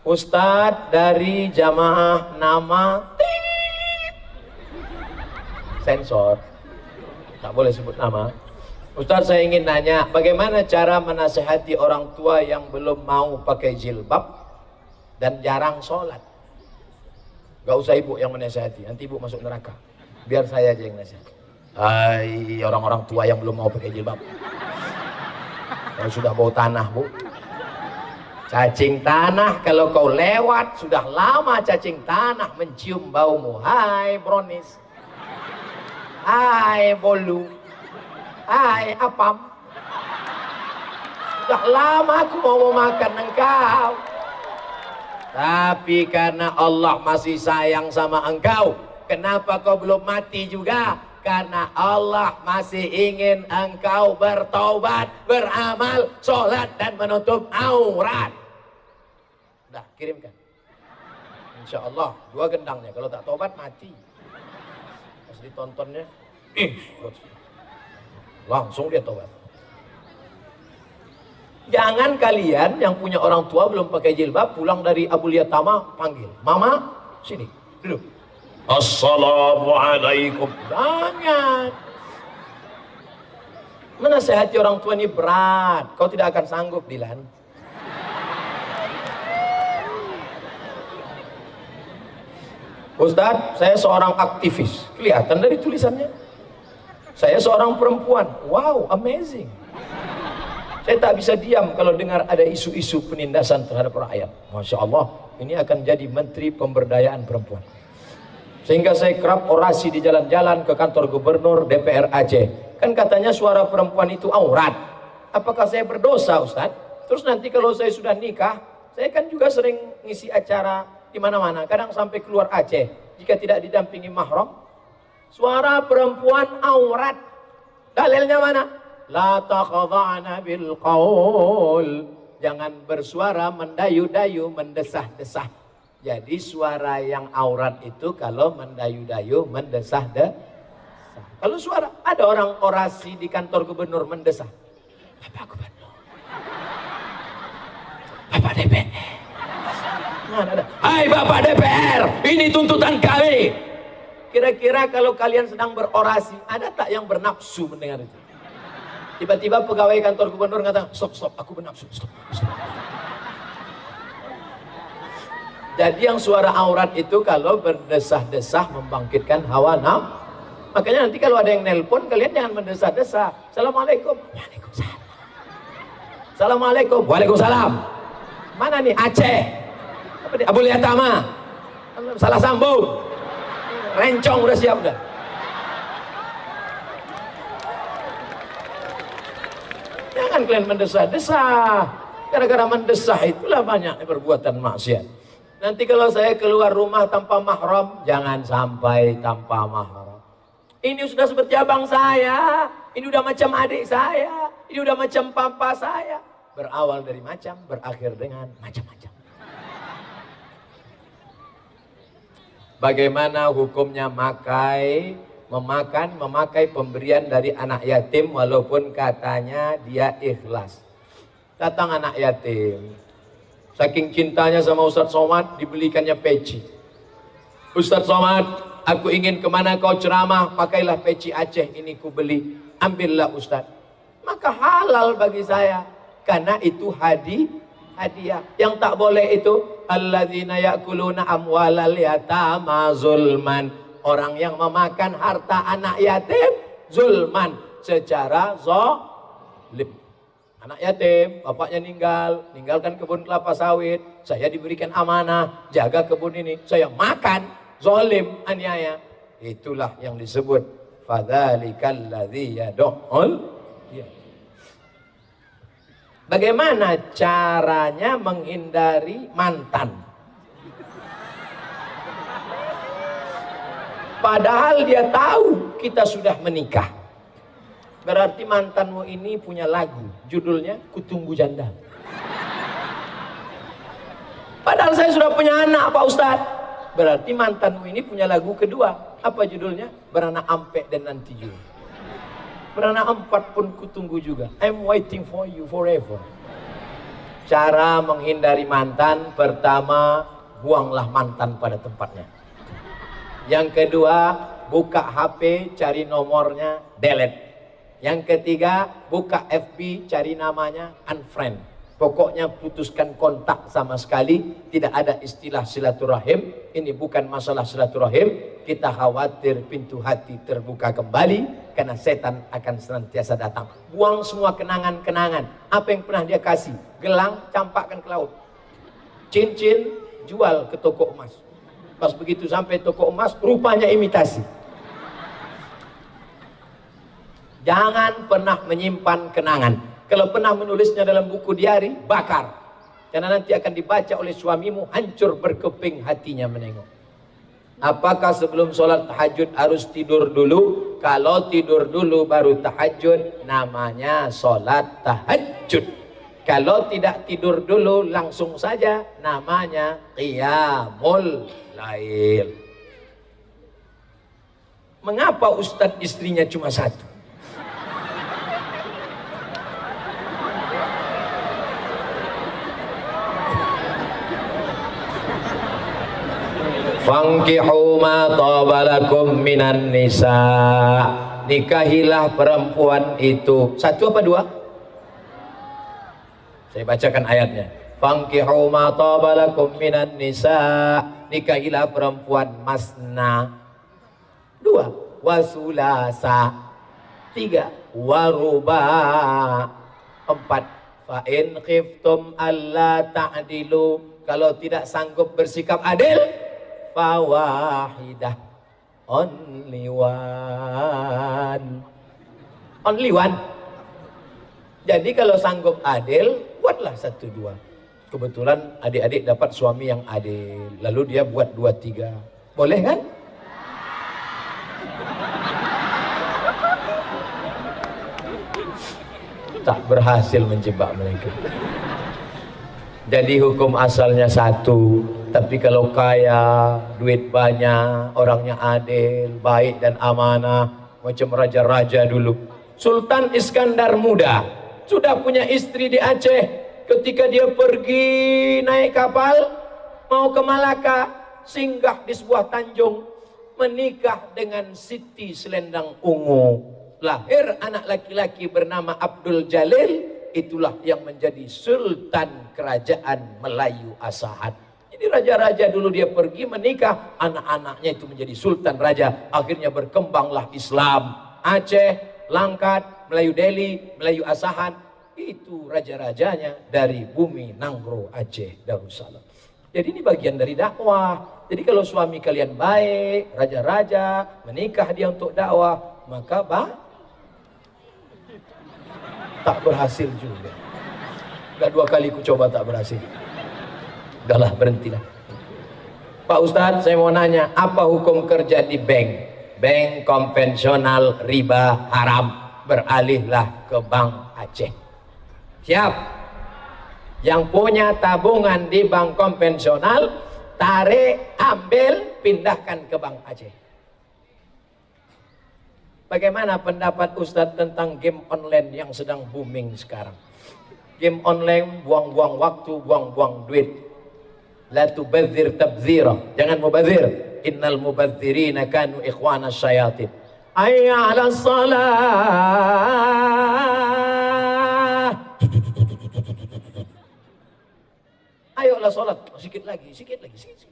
Ustadz dari jamaah nama sensor, tak boleh sebut nama. Ustadz, saya ingin nanya, bagaimana cara menasihati orang tua yang belum mau pakai jilbab dan jarang sholat? Gak usah ibu yang menasihati, nanti ibu masuk neraka. Biar saya aja yang nasihati. Hai orang-orang tua yang belum mau pakai jilbab, kalau sudah bau tanah bu, cacing tanah, kalau kau lewat sudah lama cacing tanah mencium baumu. Hai brownies, hai bolu, hai apam, sudah lama aku mau makan engkau, tapi karena Allah masih sayang sama engkau, kenapa kau belum mati juga? Karena Allah masih ingin engkau bertaubat, beramal, sholat dan menutup aurat. Dah kirimkan, insya Allah 2 gendangnya. Kalau tak taubat mati. Pas ditontonnya langsung dia taubat. Jangan kalian yang punya orang tua belum pakai jilbab, pulang dari Abu Yatama panggil, mama sini duduk, assalamualaikum. Jangan. Menasehati orang tua ini berat, kau tidak akan sanggup, Dilan. Ustadz, saya seorang aktivis, kelihatan dari tulisannya. Saya seorang perempuan, wow, amazing. Saya tak bisa diam kalau dengar ada isu-isu penindasan terhadap rakyat. Masya Allah, ini akan jadi Menteri Pemberdayaan Perempuan. Sehingga saya kerap orasi di jalan-jalan ke kantor gubernur DPR Aceh. Kan katanya suara perempuan itu aurat. Apakah saya berdosa, Ustadz? Terus nanti kalau saya sudah nikah, saya kan juga sering ngisi acara di mana-mana. Kadang sampai keluar Aceh, jika tidak didampingi mahram. Suara perempuan aurat. Dalilnya mana? La takhadha'na bil qaul. Jangan bersuara mendayu-dayu, mendesah-desah. Jadi suara yang aurat itu kalau mendayu-dayu, mendesah-desah. Kalau suara, ada orang orasi di kantor gubernur mendesah. Bapak Gubernur, Bapak DPR. Mana ada? Hai Bapak DPR, ini tuntutan kami. Kira-kira kalau kalian sedang berorasi, ada tak yang bernafsu mendengar itu? Tiba-tiba pegawai kantor gubernur mengatakan, stop, aku bernafsu, stop. Jadi yang suara aurat itu kalau berdesah-desah membangkitkan hawa nafsu. Makanya nanti kalau ada yang nelpon, kalian jangan mendesah-desah. Assalamualaikum. Waalaikumsalam. Assalamualaikum. Waalaikumsalam. Mana nih? Aceh. Apa nih? Abu Yatama. Salah sambung. Rencong udah siap dah. Jangan kalian mendesah-desah. Gara-gara mendesah itulah banyaknya perbuatan maksiat. Nanti kalau saya keluar rumah tanpa mahram, jangan sampai tanpa mahram. Ini sudah seperti abang saya, ini udah macam adik saya, ini udah macam papa saya. Berawal dari macam, berakhir dengan macam-macam. Bagaimana hukumnya memakai pemberian dari anak yatim walaupun katanya dia ikhlas. Datang anak yatim, saking cintanya sama Ustadz Somad dibelikannya peci. Ustadz Somad, aku ingin kemana kau ceramah, pakailah peci Aceh ini ku beli, ambillah Ustadz. Maka halal bagi saya, karena itu hadiah. Yang tak boleh itu alladzina ya'kuluna amwalal yatama zulman, orang yang memakan harta anak yatim zulman, secara zalim. Anak yatim, bapaknya ninggalkan kebun kelapa sawit, saya diberikan amanah, jaga kebun ini, saya makan, zalim, aniaya. Itulah yang disebut fadzalikal ladzi yad'ul. Bagaimana caranya menghindari mantan? Padahal dia tahu kita sudah menikah. Berarti mantanmu ini punya lagu, judulnya Kutunggu Janda. Padahal saya sudah punya anak Pak Ustadz. Berarti mantanmu ini punya lagu kedua. Apa judulnya? Beranak Ampek dan Nanti Juga. Beranak 4 pun kutunggu juga. I'm waiting for you forever. Cara menghindari mantan, pertama, buanglah mantan pada tempatnya. Yang kedua, buka HP, cari nomornya, delete. Yang ketiga, buka FB, cari namanya, unfriend. Pokoknya putuskan kontak sama sekali. Tidak ada istilah silaturahim. Ini bukan masalah silaturahim. Kita khawatir pintu hati terbuka kembali, karena setan akan senantiasa datang. Buang semua kenangan-kenangan. Apa yang pernah dia kasih? Gelang, campakkan ke laut. Cincin, jual ke toko emas. Pas begitu sampai toko emas, rupanya imitasi. Jangan pernah menyimpan kenangan. Kalau pernah menulisnya dalam buku diari, bakar. Karena nanti akan dibaca oleh suamimu, hancur berkeping hatinya menengok. Apakah sebelum sholat tahajud harus tidur dulu? Kalau tidur dulu baru tahajud, namanya sholat tahajud. Kalau tidak tidur dulu, langsung saja namanya qiyamul lail. Mengapa Ustadz istrinya cuma satu? Fankihu ma tabalakum minan nisa. Nikahilah perempuan itu. Satu apa dua? Saya bacakan ayatnya. Fankihu ma tabalakum minan nisa. Nikahilah perempuan masna. Dua. Wasulasa. Tiga. Waruba. Empat. Fa in khiftum alla ta'dilu. Kalau tidak sanggup bersikap adil, fawahidah, only one. Only one. Jadi kalau sanggup adil, buatlah satu dua. Kebetulan adik-adik dapat suami yang adil, lalu dia buat dua tiga. Boleh kan? Tak berhasil menjebak mereka. Jadi hukum asalnya satu. Tapi kalau kaya, duit banyak, orangnya adil, baik dan amanah, macam raja-raja dulu. Sultan Iskandar Muda sudah punya istri di Aceh. Ketika dia pergi naik kapal mau ke Malaka, singgah di sebuah tanjung, menikah dengan Siti Selendang Ungu. Lahir anak laki-laki bernama Abdul Jalil. Itulah yang menjadi Sultan Kerajaan Melayu Asahan. Jadi raja-raja dulu dia pergi menikah, anak-anaknya itu menjadi sultan raja. Akhirnya berkembanglah Islam. Aceh, Langkat, Melayu Delhi, Melayu Asahan, itu raja-rajanya dari bumi Nanggro, Aceh, Darussalam. Jadi ini bagian dari dakwah. Jadi kalau suami kalian baik, raja-raja, menikah dia untuk dakwah, maka tak berhasil juga. Udah dua kali ku coba tak berhasil. Udahlah, berhentilah. Pak Ustadz, saya mau nanya, apa hukum kerja di bank? Bank konvensional riba haram. Beralihlah ke Bank Aceh. Siap? Yang punya tabungan di bank konvensional, tarik, ambil, pindahkan ke Bank Aceh. Bagaimana pendapat Ustadz tentang game online yang sedang booming sekarang? Game online, buang-buang waktu, buang-buang duit. La tubadzir tabzira. Jangan mubadzir. Innal mubadzirina kanu ikhwana syayatin. Hayya 'alas salah. Ayolah sholat. Sikit lagi, sikit lagi, sikit.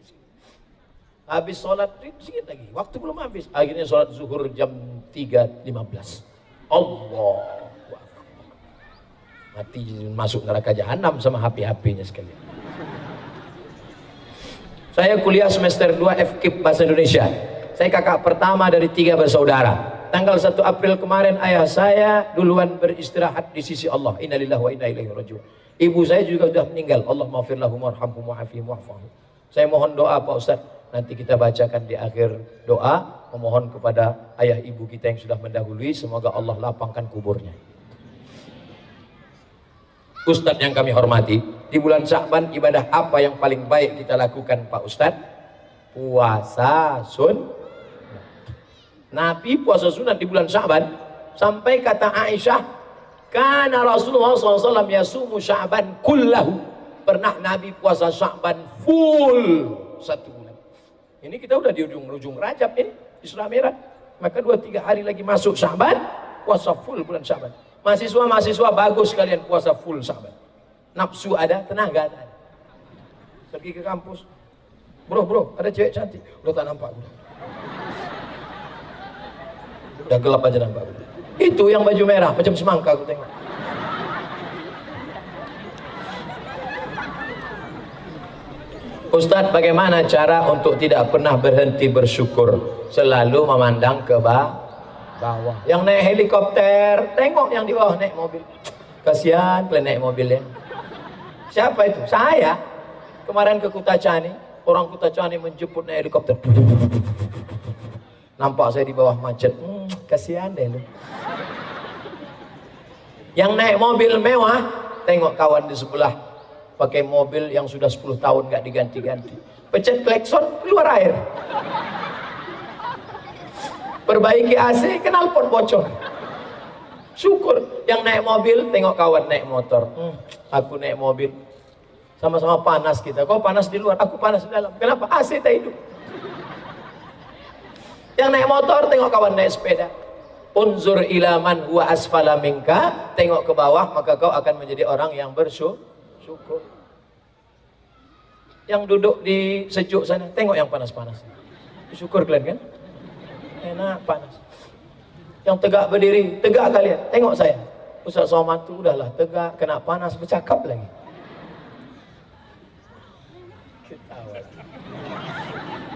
Habis sholat, sikit lagi. Waktu belum habis. Akhirnya sholat zuhur jam 3.15. Allah. Mati masuk neraka jahanam sama HP-HP-nya sekalian. Saya kuliah semester 2 FKIP Bahasa Indonesia. Saya kakak pertama dari 3 bersaudara. Tanggal 1 April kemarin ayah saya duluan beristirahat di sisi Allah. Innalillahi wa inna ilaihi raji'un. Ibu saya juga sudah meninggal. Allah maghfir lahum warhamhum wa'afihim wa'fahum. Saya mohon doa Pak Ustadz. Nanti kita bacakan di akhir doa. Memohon kepada ayah ibu kita yang sudah mendahului. Semoga Allah lapangkan kuburnya. Ustadz yang kami hormati, di bulan Sya'ban ibadah apa yang paling baik kita lakukan Pak Ustadz? Puasa sunnah. Nabi puasa sunnah di bulan Sya'ban. Sampai kata Aisyah, kana Rasulullah SAW yasumu Sya'ban kullahu. pernah Nabi puasa Sya'ban full 1 bulan. Ini kita udah di ujung Rajab ini, Isra Mi'raj. Maka 2-3 hari lagi masuk Sya'ban, puasa full bulan Sya'ban. Mahasiswa bagus kalian puasa full Sya'ban. Nafsu ada, tenaga ada. Pergi ke kampus, bro, ada cewek cantik, udah tak nampak udah. Udah gelap aja nampak udah. Itu yang baju merah, macam semangka aku tengok. Ustadz, bagaimana cara untuk tidak pernah berhenti bersyukur? Selalu memandang ke bawah. Yang naik helikopter, tengok yang di bawah naik mobil. Kasihan kalian naik mobilnya. Siapa itu? Saya. Kemarin ke Kutacani, orang Kutacani menjemput naik helikopter. Nampak saya di bawah macet. Kasihan deh lu. Yang naik mobil mewah, tengok kawan di sebelah pakai mobil yang sudah 10 tahun gak diganti-ganti. Pencet klakson, keluar air. Perbaiki AC, knalpot bocor. Syukur. Yang naik mobil, tengok kawan naik motor. Aku naik mobil. Sama-sama panas kita. Kau panas di luar, aku panas di dalam. Kenapa? AC tak hidup. Yang naik motor, tengok kawan naik sepeda. Unzur ila man huwa asfala minka. Tengok ke bawah, maka kau akan menjadi orang yang bersyukur. Yang duduk di sejuk sana, tengok yang panas-panas. Syukur kalian kan? Enak panas. Yang tegak berdiri, tegak kalian. Tengok saya. Ustaz Somad tu udahlah tegak, kena panas, bercakap lagi.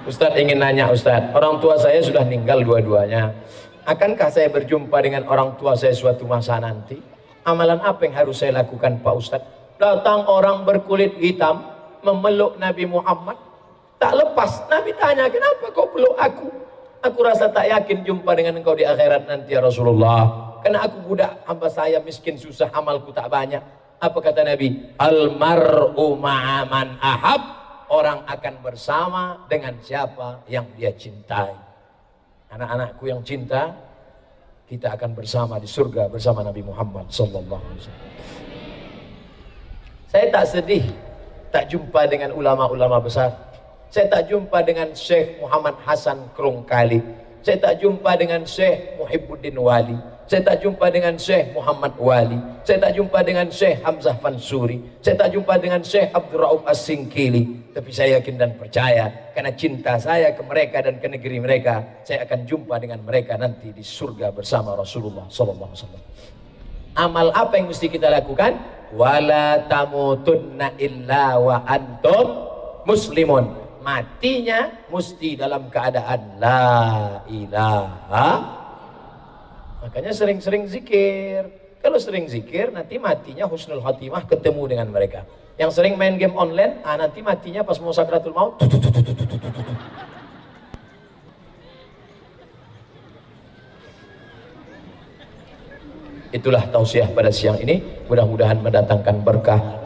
Ustaz ingin nanya Ustaz, orang tua saya sudah meninggal dua-duanya. Akankah saya berjumpa dengan orang tua saya suatu masa nanti? Amalan apa yang harus saya lakukan Pak Ustaz? Datang orang berkulit hitam memeluk Nabi Muhammad, tak lepas. Nabi tanya, kenapa kau peluk aku? Aku rasa tak yakin jumpa dengan engkau di akhirat nanti ya Rasulullah. Karena aku budak, hamba saya miskin susah, amalku tak banyak. Apa kata Nabi? Almar'u ma'aman ahab. Orang akan bersama dengan siapa yang dia cintai. Anak-anakku yang cinta, kita akan bersama di surga bersama Nabi Muhammad sallallahu alaihi wasallam. Saya tak sedih tak jumpa dengan ulama-ulama besar. Saya tak jumpa dengan Syekh Muhammad Hasan Krungkali. Saya tak jumpa dengan Syekh Muhibbuddin Wali. Saya tak jumpa dengan Syekh Muhammad Wali. Saya tak jumpa dengan Syekh Hamzah Fansuri. Saya tak jumpa dengan Syekh Abdul Rauf As-Singkili. Tapi saya yakin dan percaya, karena cinta saya ke mereka dan ke negeri mereka, saya akan jumpa dengan mereka nanti di surga bersama Rasulullah SAW. Amal apa yang mesti kita lakukan? Wala tamutunna illa wa antum muslimun. Matinya mesti dalam keadaan la ilaha. Makanya sering-sering zikir. Kalau sering zikir, nanti matinya husnul khatimah, ketemu dengan mereka. Yang sering main game online, nanti matinya pas mau sakratul maut. Itulah tausiah pada siang ini, mudah-mudahan mendatangkan berkah